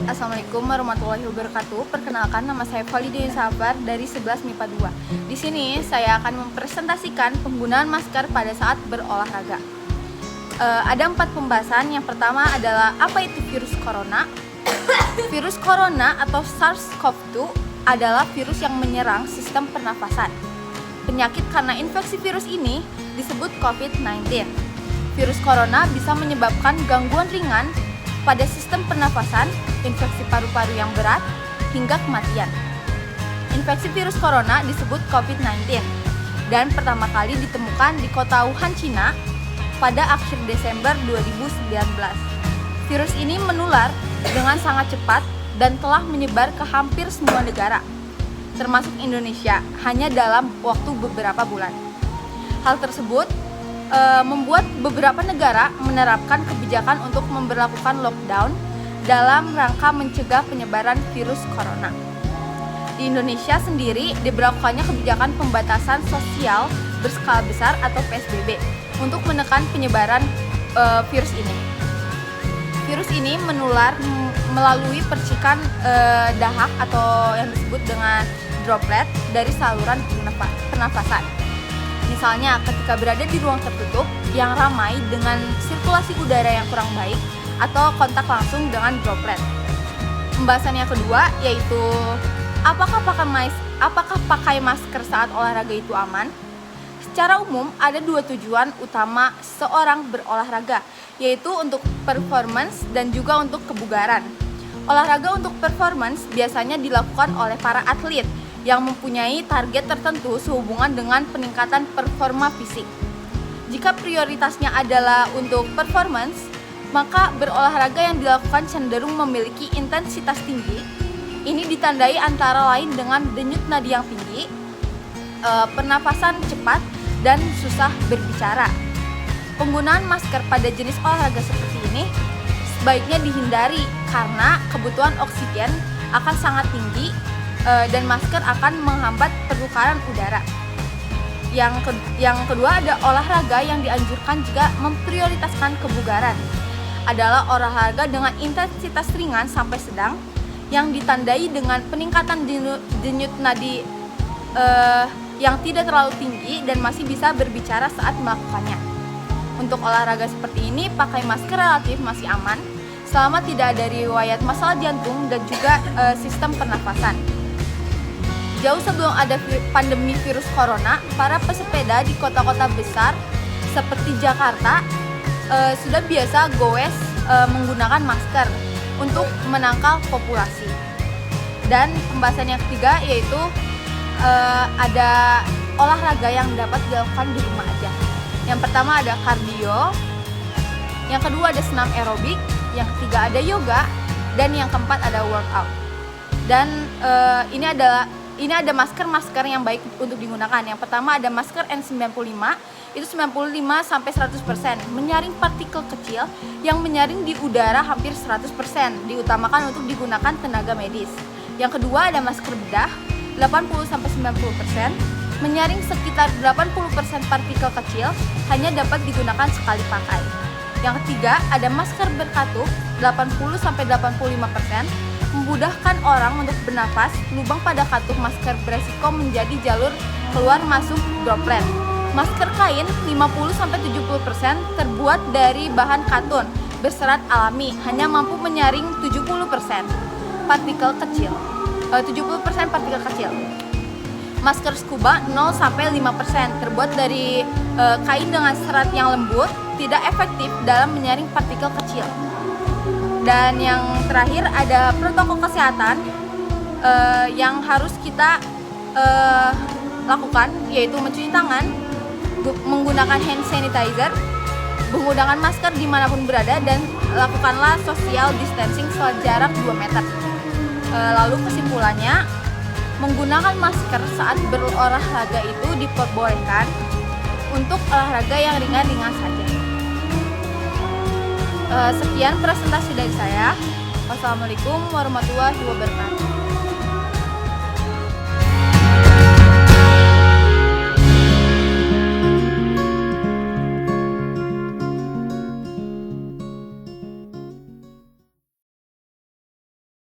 Assalamualaikum warahmatullahi wabarakatuh. Perkenalkan, nama saya Validin Safar dari 11 MIPA 2. Di sini saya akan mempresentasikan penggunaan masker pada saat berolahraga. Ada 4 pembahasan. Yang pertama adalah apa itu virus corona. Virus corona atau SARS-CoV-2 adalah virus yang menyerang sistem pernafasan. Penyakit karena infeksi virus ini disebut COVID-19. Virus corona bisa menyebabkan gangguan ringan pada sistem pernafasan, infeksi paru-paru yang berat, hingga kematian. Infeksi virus corona disebut COVID-19 dan pertama kali ditemukan di kota Wuhan, Cina pada akhir Desember 2019. Virus ini menular dengan sangat cepat dan telah menyebar ke hampir semua negara, termasuk Indonesia, hanya dalam waktu beberapa bulan. Hal tersebut membuat beberapa negara menerapkan kebijakan untuk memberlakukan lockdown dalam rangka mencegah penyebaran virus corona. Di Indonesia sendiri diberlakukannya kebijakan pembatasan sosial berskala besar atau PSBB untuk menekan penyebaran virus ini. Virus ini menular melalui percikan dahak atau yang disebut dengan droplet dari saluran pernafasan. Misalnya ketika berada di ruang tertutup yang ramai dengan sirkulasi udara yang kurang baik atau kontak langsung dengan droplet. Pembahasan yang kedua yaitu apakah pakai masker saat olahraga itu aman? Secara umum ada 2 tujuan utama seorang berolahraga, yaitu untuk performance dan juga untuk kebugaran. Olahraga untuk performance biasanya dilakukan oleh para atlet yang mempunyai target tertentu sehubungan dengan peningkatan performa fisik. Jika prioritasnya adalah untuk performance, maka berolahraga yang dilakukan cenderung memiliki intensitas tinggi. Ini ditandai antara lain dengan denyut nadi yang tinggi, pernafasan cepat, dan susah berbicara. Penggunaan masker pada jenis olahraga seperti ini sebaiknya dihindari karena kebutuhan oksigen akan sangat tinggi dan masker akan menghambat pertukaran udara. Yang kedua ada olahraga yang dianjurkan jika memprioritaskan kebugaran. Adalah olahraga dengan intensitas ringan sampai sedang yang ditandai dengan peningkatan denyut nadi yang tidak terlalu tinggi dan masih bisa berbicara saat melakukannya. Untuk olahraga seperti ini, pakai masker relatif masih aman selama tidak ada riwayat masalah jantung dan juga sistem pernafasan. Jauh sebelum ada pandemi virus corona, para pesepeda di kota-kota besar seperti Jakarta sudah biasa goes menggunakan masker untuk menangkal populasi. Dan pembahasan yang ketiga yaitu ada olahraga yang dapat dilakukan di rumah aja. Yang pertama ada kardio, yang kedua ada senam aerobik, yang ketiga ada yoga, dan yang keempat ada workout. Dan ini ada masker yang baik untuk digunakan. Yang pertama ada masker N95, itu 95 sampai 100%, menyaring partikel kecil yang menyaring di udara hampir 100%, diutamakan untuk digunakan tenaga medis. Yang kedua ada masker bedah, 80 sampai 90%, menyaring sekitar 80% partikel kecil, hanya dapat digunakan sekali pakai. Yang ketiga ada masker berkatup, 80 sampai 85%, memudahkan orang untuk bernafas. Lubang pada katup masker beresiko menjadi jalur keluar masuk droplet. Masker kain 50-70% terbuat dari bahan katun berserat alami, hanya mampu menyaring 70% partikel kecil. Masker scuba 0-5% terbuat dari kain dengan serat yang lembut, tidak efektif dalam menyaring partikel kecil. Dan yang terakhir ada protokol kesehatan yang harus kita lakukan, yaitu mencuci tangan, menggunakan hand sanitizer, menggunakan masker dimanapun berada, dan lakukanlah social distancing jarak 2 meter. Lalu kesimpulannya, menggunakan masker saat berolahraga itu diperbolehkan untuk olahraga yang ringan-ringan saja. Sekian presentasi dari saya. Wassalamualaikum warahmatullahi wabarakatuh.